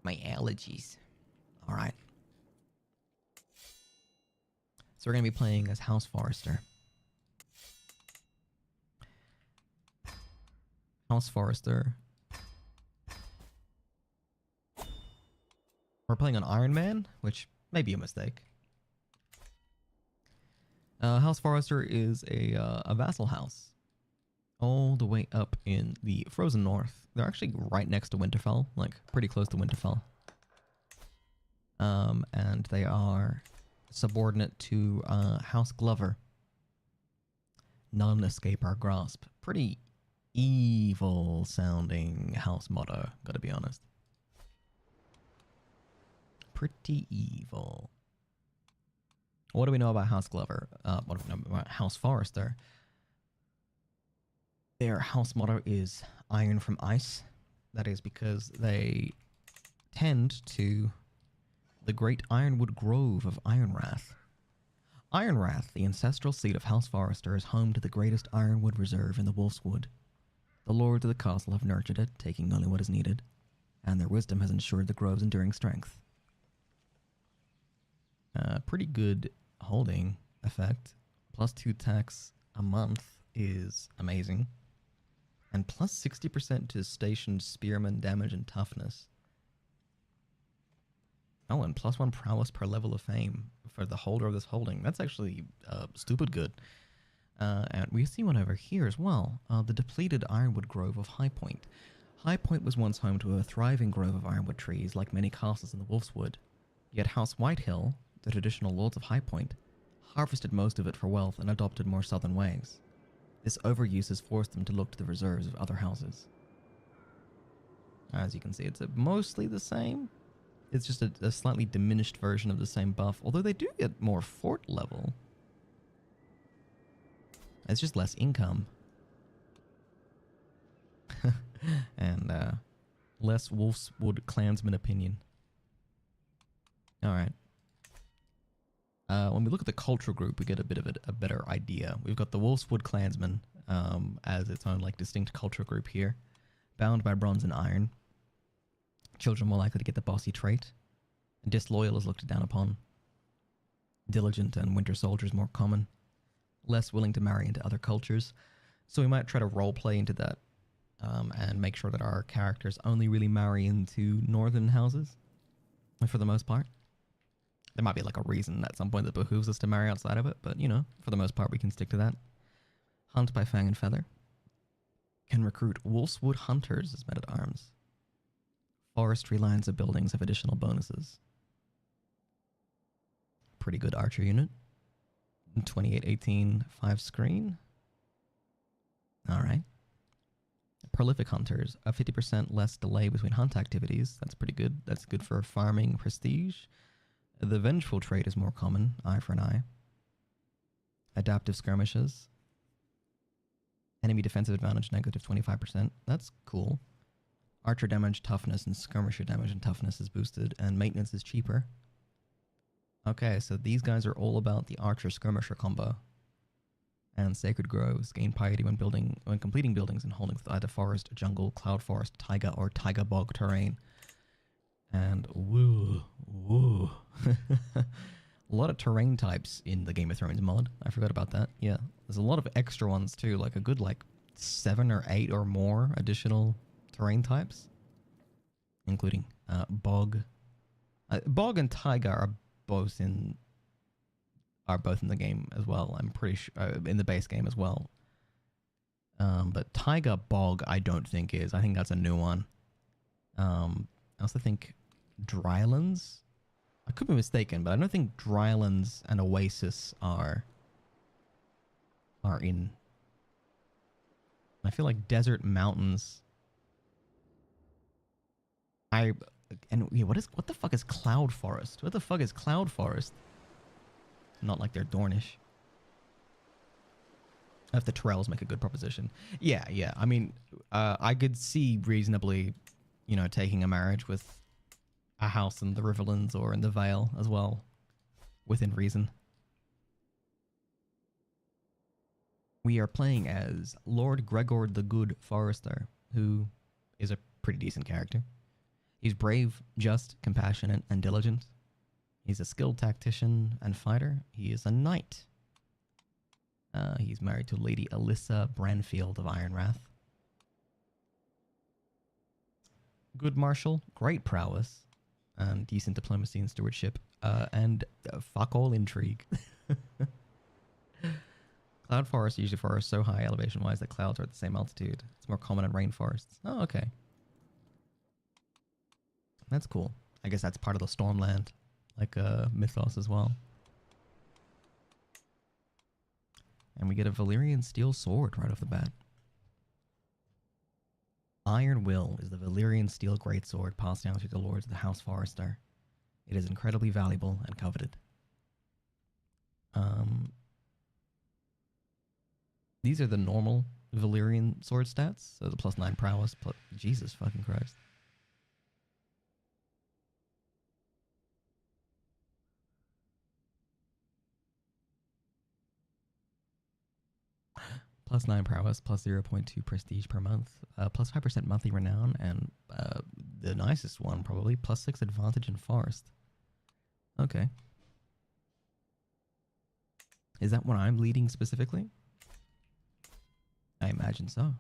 My allergies. Alright. So we're going to be playing as House Forrester. House Forrester. We're playing on Iron Man, which may be a mistake. House Forrester is a vassal house. All the way up in the frozen north. They're actually right next to Winterfell, like pretty close to Winterfell. And they are subordinate to House Glover. None escape our grasp. Pretty evil sounding house motto, gotta be honest. Pretty evil. What do we know about House Glover? What do we know about House Forrester? Their house motto is Iron from Ice. That is because they tend to the great Ironwood Grove of Ironrath. Ironrath, the ancestral seat of House Forrester, is home to the greatest ironwood reserve in the Wolfswood. The lords of the castle have nurtured it, taking only what is needed, and their wisdom has ensured the grove's enduring strength. Pretty good holding effect. +2 tax a month is amazing. And plus 60% to stationed spearman damage and toughness. Oh, and +1 prowess per level of fame for the holder of this holding. That's actually stupid good. And we see one over here as well. The depleted Ironwood Grove of High Point. High Point was once home to a thriving grove of ironwood trees, like many castles in the Wolfswood. Yet House Whitehill, the traditional lords of High Point, harvested most of it for wealth and adopted more southern ways. This overuse has forced them to look to the reserves of other houses. As you can see, it's mostly the same. It's just a slightly diminished version of the same buff, although they do get more fort level. It's just less income. And less Wolfswood clansman opinion. Alright. When we look at the cultural group, we get a bit of a better idea. We've got the Wolfswood clansman as its own like distinct cultural group here. Bound by bronze and iron. Children more likely to get the bossy trait. Disloyal is looked down upon. Diligent and winter soldiers more common. Less willing to marry into other cultures. So we might try to roleplay into that and make sure that our characters only really marry into northern houses for the most part. There might be like a reason at some point that behooves us to marry outside of it, but you know, for the most part we can stick to that. Hunt by Fang and Feather. Can recruit Wolfswood hunters as men-at-arms. Forestry lines of buildings have additional bonuses. Pretty good archer unit. 2818 5 screen. Alright. Prolific hunters. A 50% less delay between hunt activities. That's pretty good. That's good for farming prestige. The vengeful trait is more common. Eye for an eye. Adaptive skirmishes. Enemy defensive advantage negative 25%. That's cool. Archer damage, toughness, and skirmisher damage and toughness is boosted, and maintenance is cheaper. Okay, so these guys are all about the Archer Skirmisher combo. And Sacred Groves gain piety when completing buildings and holdings with either forest, jungle, cloud forest, taiga, or taiga bog terrain. And woo. A lot of terrain types in the Game of Thrones mod. I forgot about that. Yeah, there's a lot of extra ones too, like a good 7 or 8 or more additional terrain types, including bog. Bog and taiga are both in the game as well. I'm pretty sure in the base game as well. But taiga bog I don't think is. I think that's a new one. I also think drylands. I could be mistaken, but I don't think drylands and oasis are in. I feel like desert mountains. What the fuck is cloud forest? What the fuck is cloud forest? Not like they're Dornish. If the Tyrells make a good proposition. Yeah. I mean, I could see reasonably, taking a marriage with a house in the Riverlands or in the Vale as well, within reason. We are playing as Lord Gregor the Good Forrester, who is a pretty decent character. He's brave, just, compassionate, and diligent. He's a skilled tactician and fighter. He is a knight. He's married to Lady Alyssa Branfield of Ironwrath. Good marshal, great prowess, and decent diplomacy and stewardship, and fuck all intrigue. Cloud forests usually forest so high elevation-wise that clouds are at the same altitude. It's more common in rainforests. Oh, okay. That's cool. I guess that's part of the Stormland, like mythos as well. And we get a Valyrian steel sword right off the bat. Iron Will is the Valyrian steel greatsword passed down through the lords of the House Forrester. It is incredibly valuable and coveted. These are the normal Valyrian sword stats. So the +9 prowess, plus Jesus fucking Christ. +9 prowess, +0.2 prestige per month, +5% monthly renown, and the nicest one probably, +6 advantage in forest. Okay. Is that what I'm leading specifically? I imagine so.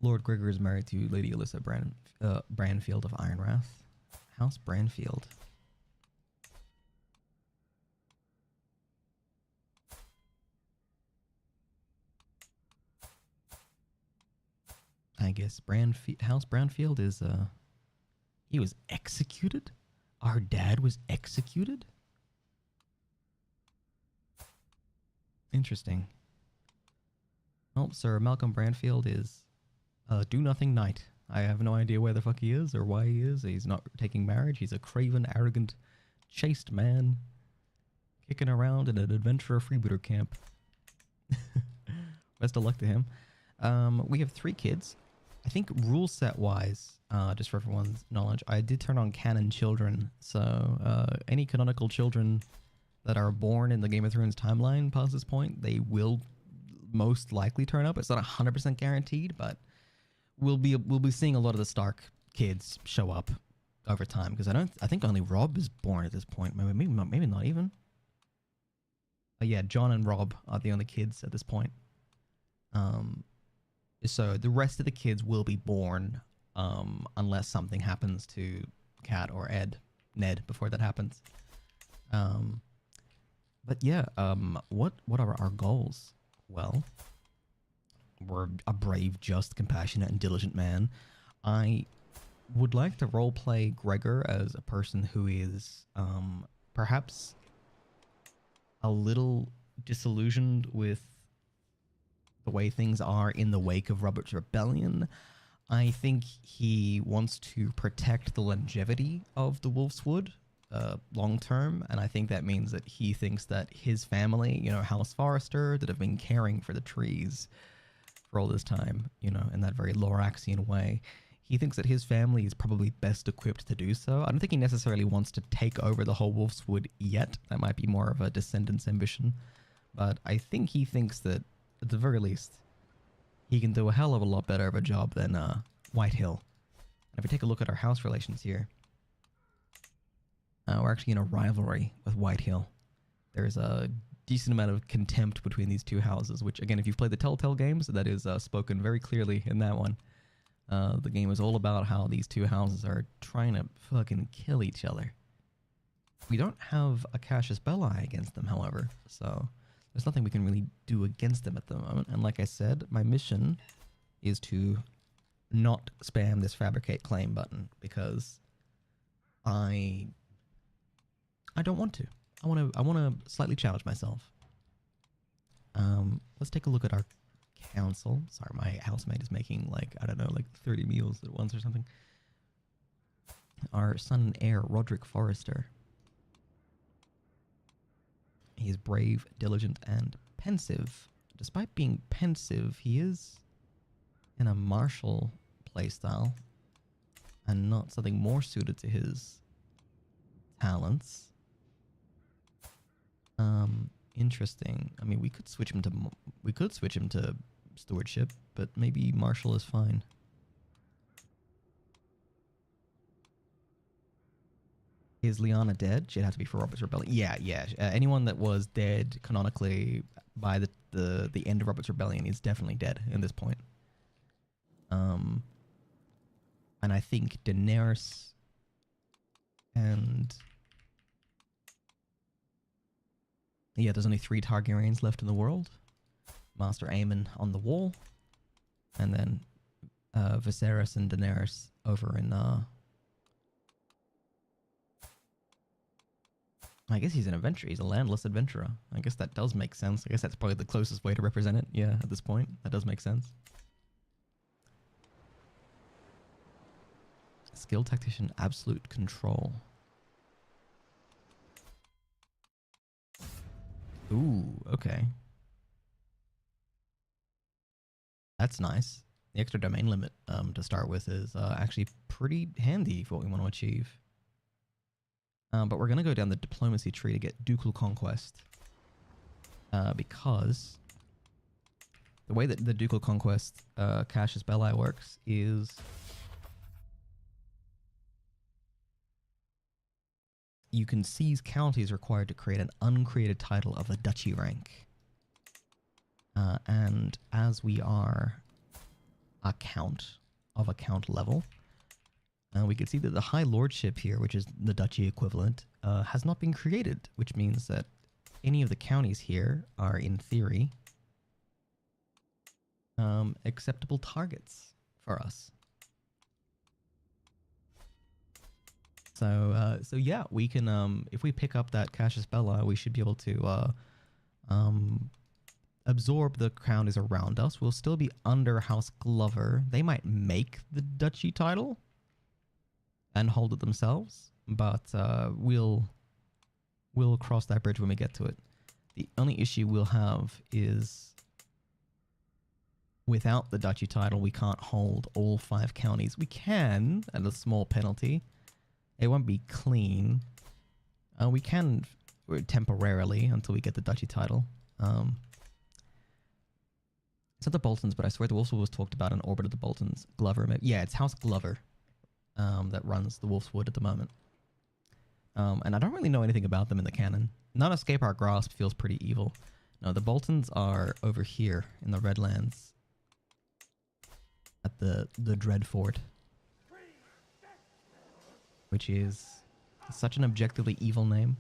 Lord Gregor is married to Lady Alyssa Branfield of Ironwrath. House Branfield. I guess House Branfield is, he was executed? Our dad was executed? Interesting. Oh, Sir Malcolm Branfield is do-nothing knight. I have no idea where the fuck he is or why he is. He's not taking marriage. He's a craven, arrogant, chaste man kicking around in an adventurer freebooter camp. Best of luck to him. We have 3 kids. I think rule set wise, just for everyone's knowledge, I did turn on canon children. So any canonical children that are born in the Game of Thrones timeline past this point, they will most likely turn up. It's not 100% guaranteed, but we'll be seeing a lot of the Stark kids show up over time, because I think only Rob is born at this point. Maybe not even. But yeah, John and Rob are the only kids at this point. So the rest of the kids will be born unless something happens to Kat or Ned before that happens. But yeah, what are our goals? Well, we're a brave, just, compassionate, and diligent man. I would like to roleplay Gregor as a person who is perhaps a little disillusioned with the way things are in the wake of Robert's rebellion. I think he wants to protect the longevity of the Wolfswood long term, and I think that means that he thinks that his family, you know, House Forrester, that have been caring for the trees for all this time, you know, in that very Loraxian way, he thinks that his family is probably best equipped to do so. I don't think he necessarily wants to take over the whole Wolfswood yet. That might be more of a descendant's ambition. But I think he thinks that, at the very least, he can do a hell of a lot better of a job than Whitehill. And if we take a look at our house relations here, we're actually in a rivalry with Whitehill. There's a decent amount of contempt between these two houses, which, again, if you've played the Telltale games, that is spoken very clearly in that one. The game is all about how these two houses are trying to fucking kill each other. We don't have a Cassius Belli against them, however, so there's nothing we can really do against them at the moment. And like I said, my mission is to not spam this fabricate claim button, because I don't want to. I want to slightly challenge myself. Let's take a look at our council. Sorry, my housemate is making, like, I don't know, like 30 meals at once or something. Our son and heir, Roderick Forrester. He is brave, diligent, and pensive. Despite being pensive, he is in a martial playstyle and not something more suited to his talents. Interesting. I mean, we could switch him to stewardship, but maybe martial is fine. is Lyanna dead? She'd have to be for Robert's Rebellion. Yeah. Anyone that was dead canonically by the end of Robert's Rebellion is definitely dead at this point. And I think Daenerys and yeah, there's only 3 Targaryens left in the world. Master Aemon on the wall, and then Viserys and Daenerys over in I guess he's an adventurer. He's a landless adventurer. I guess that does make sense. I guess that's probably the closest way to represent it. Yeah, at this point, that does make sense. Skill tactician, absolute control. Ooh, okay. That's nice. The extra domain limit to start with is actually pretty handy for what we want to achieve. But we're going to go down the diplomacy tree to get ducal conquest. Because the way that the ducal conquest Cassius Belli works is you can seize counties required to create an uncreated title of a duchy rank. And as we are a count of a count level, we can see that the High Lordship here, which is the duchy equivalent, has not been created, which means that any of the counties here are, in theory, acceptable targets for us. So yeah, we can, if we pick up that Cassius Belli, we should be able to absorb the counties around us. We'll still be under House Glover. They might make the duchy title and hold it themselves, but we'll cross that bridge when we get to it. The only issue we'll have is without the duchy title, we can't hold all 5 counties. We can at a small penalty. It won't be clean. We can temporarily until we get the duchy title. It's not the Boltons, but I swear the Wolfswood was talked about in Orbit of the Boltons. Glover, maybe. Yeah, it's House Glover that runs the Wolfswood at the moment. And I don't really know anything about them in the canon. None Escape Our Grasp feels pretty evil. No, the Boltons are over here in the Redlands at the Dreadfort, which is such an objectively evil name.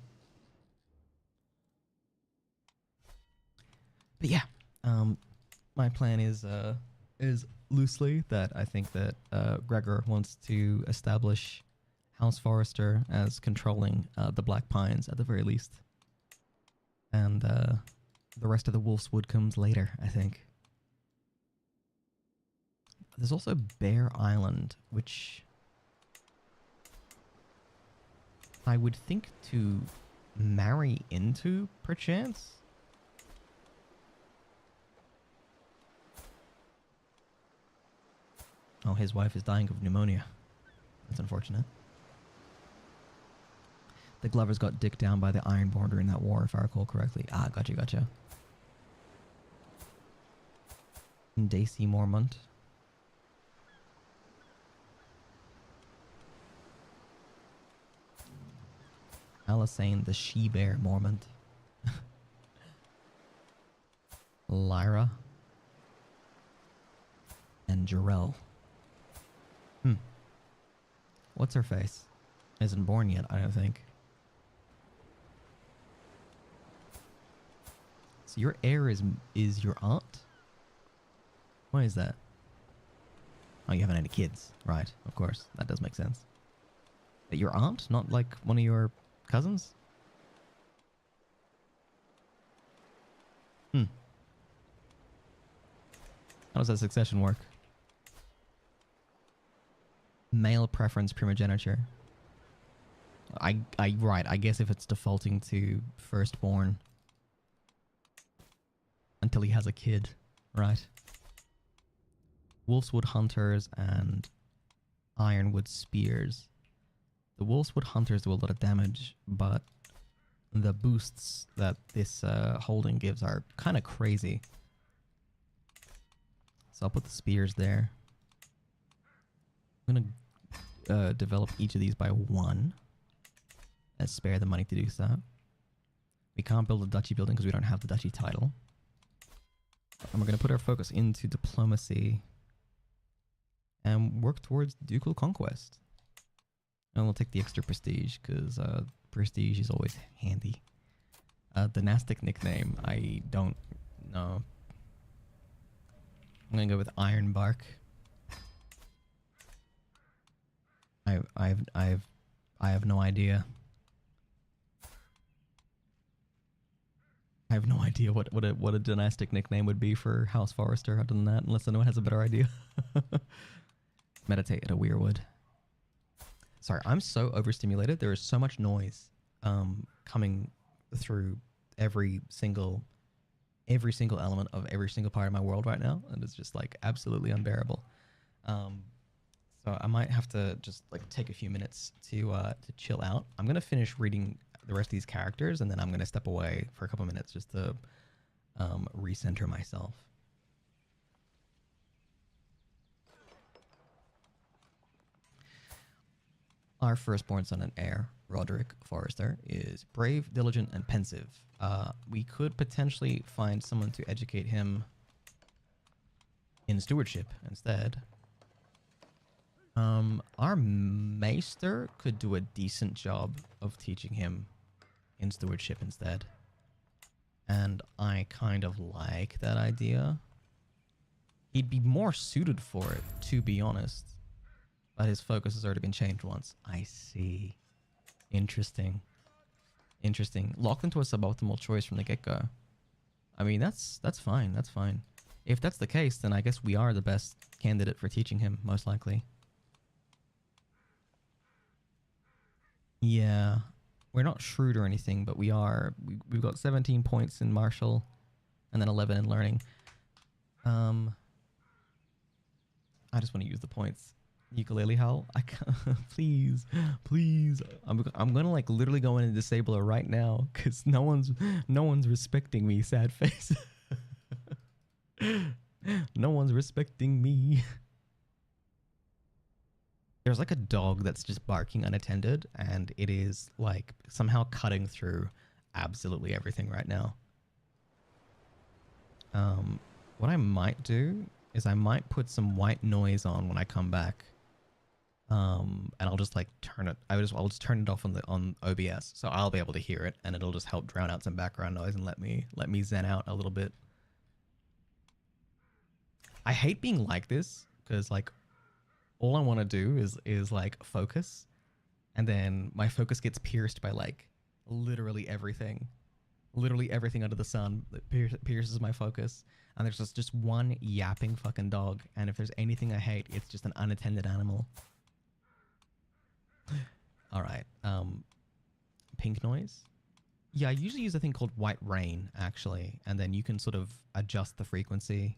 But yeah, my plan is loosely that I think that Gregor wants to establish House Forrester as controlling the Black Pines at the very least. And the rest of the Wolfswood comes later, I think. There's also Bear Island, which I would think to marry into, perchance. Oh, his wife is dying of pneumonia. That's unfortunate. The Glovers got dicked down by the Iron Border in that war, if I recall correctly. Ah, gotcha. Daisy Mormont. Alysain the She-Bear Mormont. Lyra. And Jarell. What's her face? Isn't born yet, I don't think. So your heir is your aunt? Why is that? Oh, you haven't had any kids. Right, of course. That does make sense. But your aunt? Not like one of your cousins? How does that succession work? Male preference primogeniture. Right, I guess if it's defaulting to firstborn until he has a kid, right? Wolfswood Hunters and Ironwood Spears. The Wolfswood Hunters do a lot of damage, but the boosts that this holding gives are kind of crazy. So I'll put the spears there. I'm going to develop each of these by 1. spare the money to do so. We can't build a duchy building because we don't have the duchy title. And we're going to put our focus into diplomacy and work towards ducal conquest. And we'll take the extra prestige because prestige is always handy. Dynastic nickname, I don't know. I'm going to go with Ironbark. I have no idea. I have no idea what a dynastic nickname would be for House Forrester other than that, unless anyone has a better idea. Meditate at a weirwood. Sorry, I'm so overstimulated. There is so much noise coming through every single element of every single part of my world right now, and it's just like absolutely unbearable. So I might have to just like take a few minutes to chill out. I'm gonna finish reading the rest of these characters, and then I'm gonna step away for a couple minutes just to recenter myself. Our firstborn son and heir, Roderick Forrester, is brave, diligent, and pensive. We could potentially find someone to educate him in stewardship instead. Our maester could do a decent job of teaching him in stewardship instead. And I kind of like that idea. He'd be more suited for it, to be honest. But his focus has already been changed once. I see. Interesting. Interesting. Locked into a suboptimal choice from the get-go. I mean, that's fine. That's fine. If that's the case, then I guess we are the best candidate for teaching him, most likely. Yeah. We're not shrewd or anything, but we are. We've got 17 points in martial and then 11 in learning. I just want to use the points. Ukulele howl. I can't. Please. I'm gonna like literally go in and disable her right now because no one's respecting me. Sad face. No one's respecting me. There's like a dog that's just barking unattended, and it is like somehow cutting through absolutely everything right now. What I might do is I might put some white noise on when I come back. And I'll just like turn it. I'll just turn it off on OBS, so I'll be able to hear it, and it'll just help drown out some background noise and let me zen out a little bit. I hate being like this because like all I want to do is like focus, and then my focus gets pierced by like literally everything under the sun that pierces my focus, and there's just one yapping fucking dog, and if there's anything I hate, it's just an unattended animal. All right. Pink noise. Yeah, I usually use a thing called white rain, actually, and then you can sort of adjust the frequency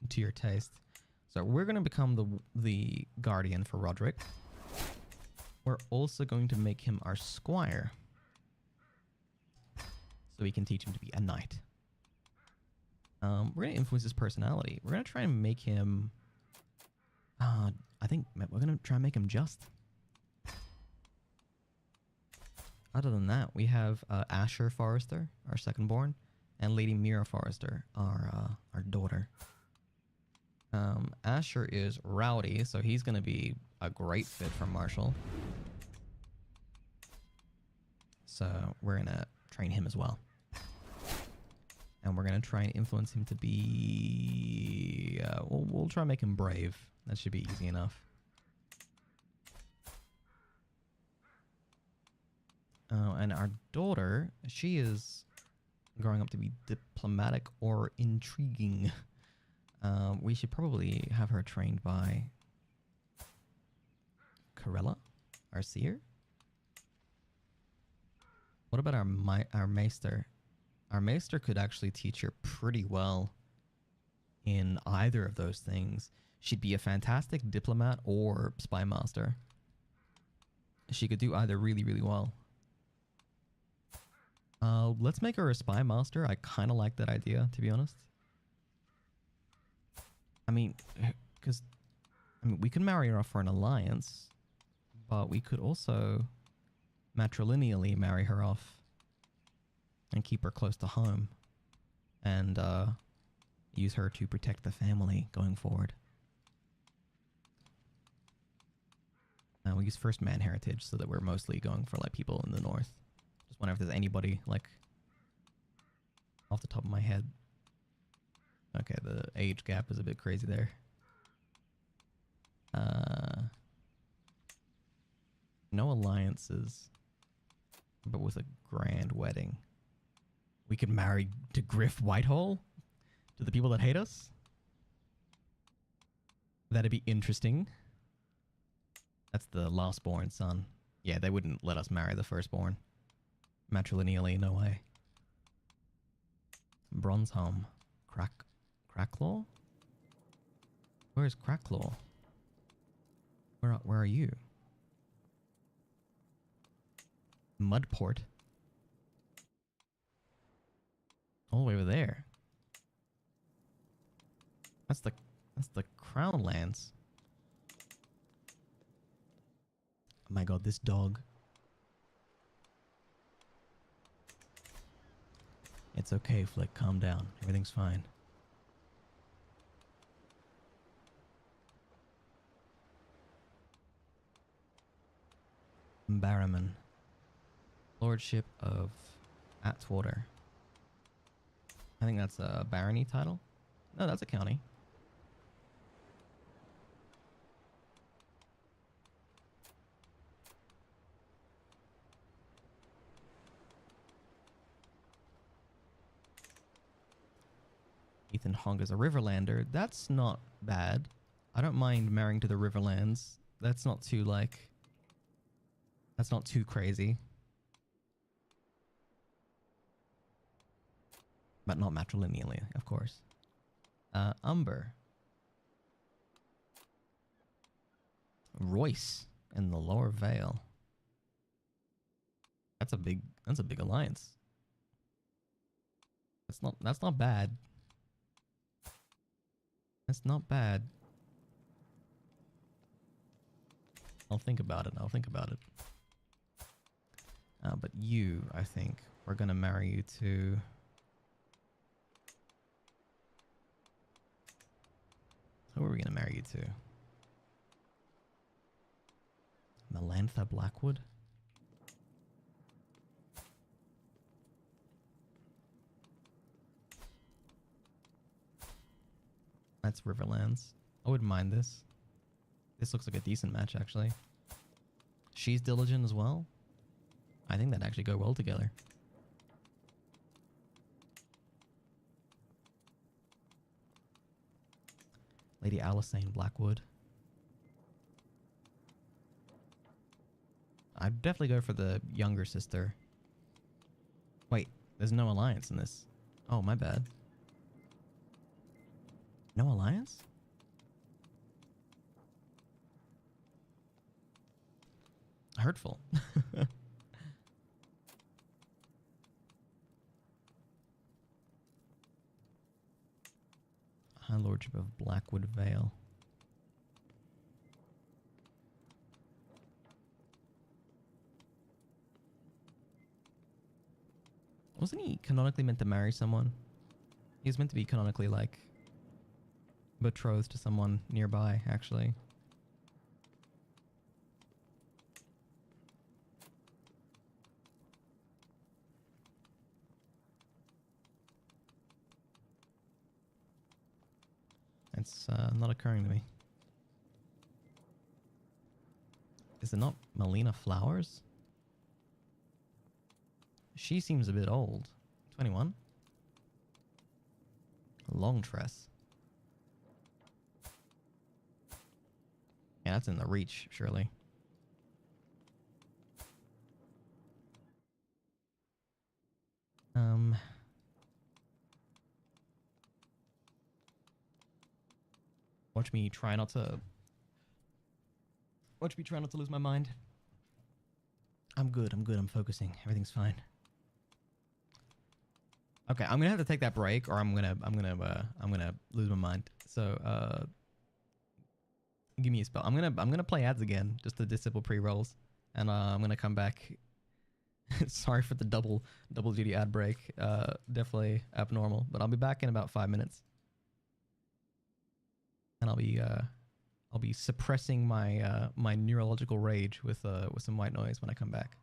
to your taste. So we're going to become the guardian for Roderick. We're also going to make him our squire, so we can teach him to be a knight. We're going to influence his personality. We're going to try and make him... I think we're going to try and make him just. Other than that, we have Asher Forrester, our second-born, and Lady Mira Forrester, our daughter. Asher is rowdy, so he's going to be a great fit for Marshall. So we're going to train him as well. And we're going to try and influence him to be... we'll try and make him brave. That should be easy enough. And our daughter, she is growing up to be diplomatic or intriguing. We should probably have her trained by Corella, our seer. What about our maester? Our maester could actually teach her pretty well in either of those things. She'd be a fantastic diplomat or spy master. She could do either really, really well. Let's make her a spy master. I kind of like that idea, to be honest. I mean, we could marry her off for an alliance, but we could also matrilineally marry her off and keep her close to home and use her to protect the family going forward. We use First Man Heritage so that we're mostly going for like people in the north. Just wonder if there's anybody like off the top of my head. Okay, the age gap is a bit crazy there. No alliances, but with a grand wedding. We could marry to Griff Whitehall? To the people that hate us? That'd be interesting. That's the last born son. Yeah, they wouldn't let us marry the firstborn. Matrilineally, no way. Bronzehelm. Cracklaw? Where is Cracklaw? Where are you? Mudport. All the way over there. That's the Crown Lands. Oh my god, this dog. It's okay, Flick. Calm down. Everything's fine. Barrowman. Lordship of Atwater. I think that's a barony title. No, that's a county. Ethan Hong is a Riverlander. That's not bad. I don't mind marrying to the Riverlands. That's not too, like... That's not too crazy. But not matrilineally, of course. Umber. Royce in the Lower Vale. That's a big alliance. That's not bad. That's not bad. I'll think about it. But you, I think, we're gonna marry you to... Who are we gonna marry you to? Melantha Blackwood? That's Riverlands. I wouldn't mind this. This looks like a decent match, actually. She's diligent as well. I think that'd actually go well together. Lady Alisane Blackwood. I'd definitely go for the younger sister. Wait, there's no alliance in this. Oh, my bad. No alliance? Hurtful. High Lordship of Blackwood Vale. Wasn't he canonically meant to marry someone? He was meant to be canonically, like, betrothed to someone nearby, actually. It's not occurring to me. Is it not Melina Flowers? She seems a bit old. 21? Long tress. Yeah, that's in the reach, surely. Watch me try not to lose my mind. I'm good, I'm focusing. Everything's fine. Okay, I'm gonna have to take that break or I'm gonna lose my mind. So give me a spell. I'm gonna play ads again just to disable pre-rolls. And I'm gonna come back Sorry for the double duty ad break. Definitely abnormal, but I'll be back in about 5 minutes, and I'll be suppressing my my neurological rage with some white noise when I come back.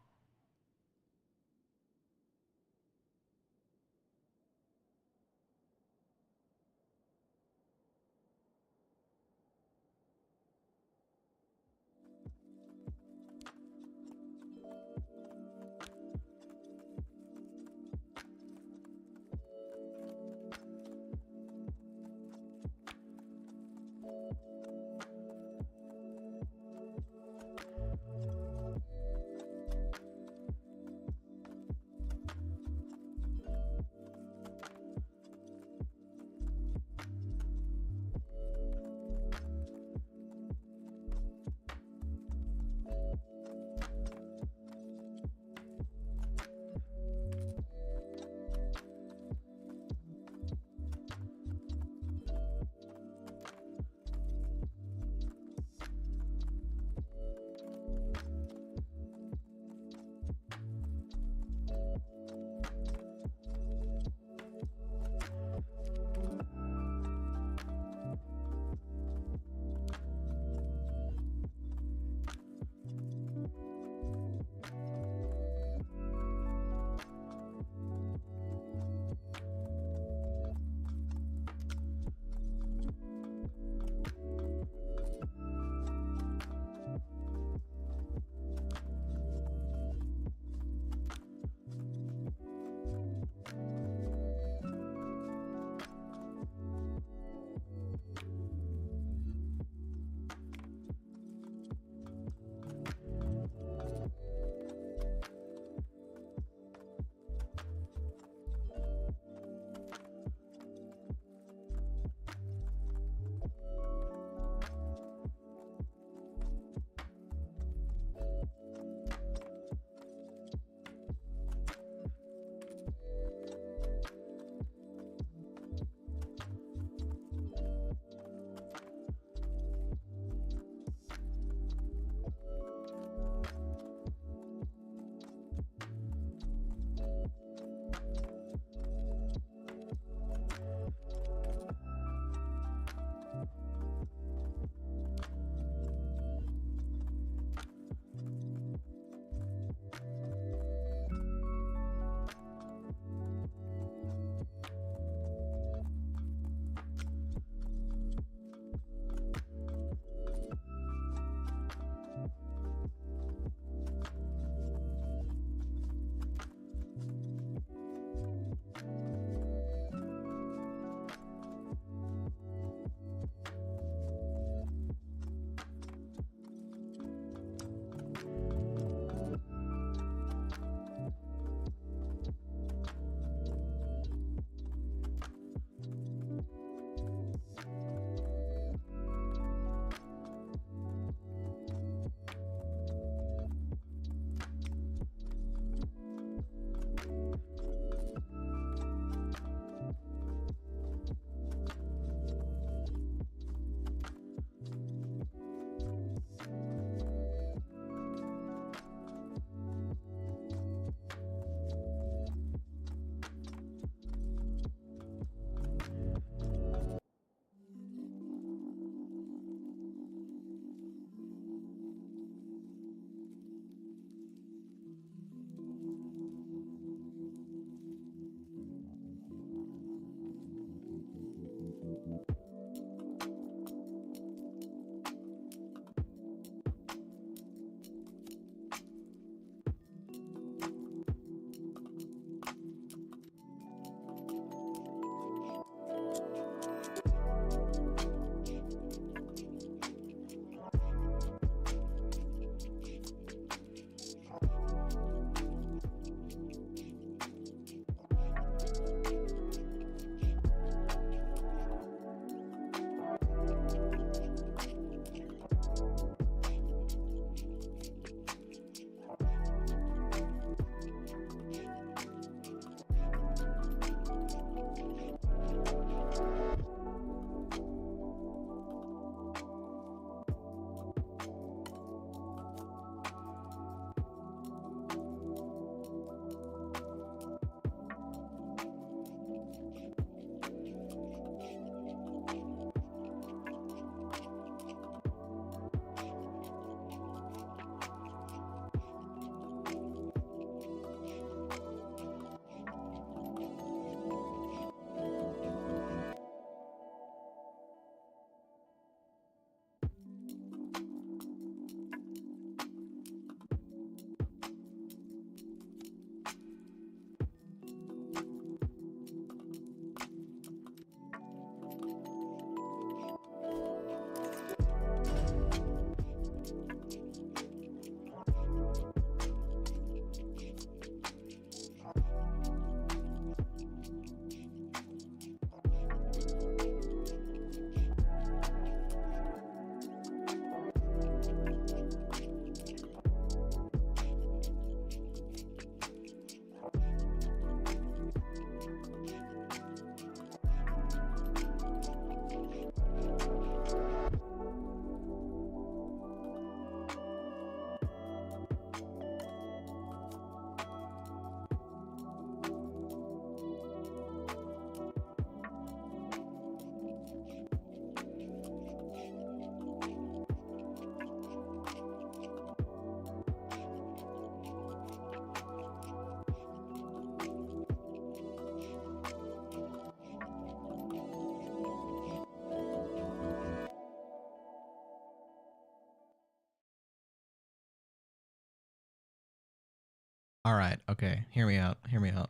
All right. Okay. Hear me out. Hear me out.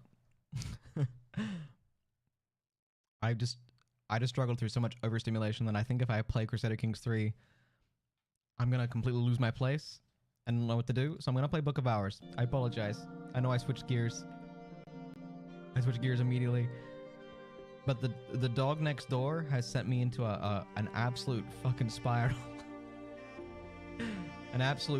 I just struggled through so much overstimulation that I think if I play Crusader Kings 3, I'm gonna completely lose my place and don't know what to do. So I'm gonna play Book of Hours. I apologize. I know I switched gears. I switched gears immediately. But the dog next door has sent me into an absolute fucking spiral. An absolute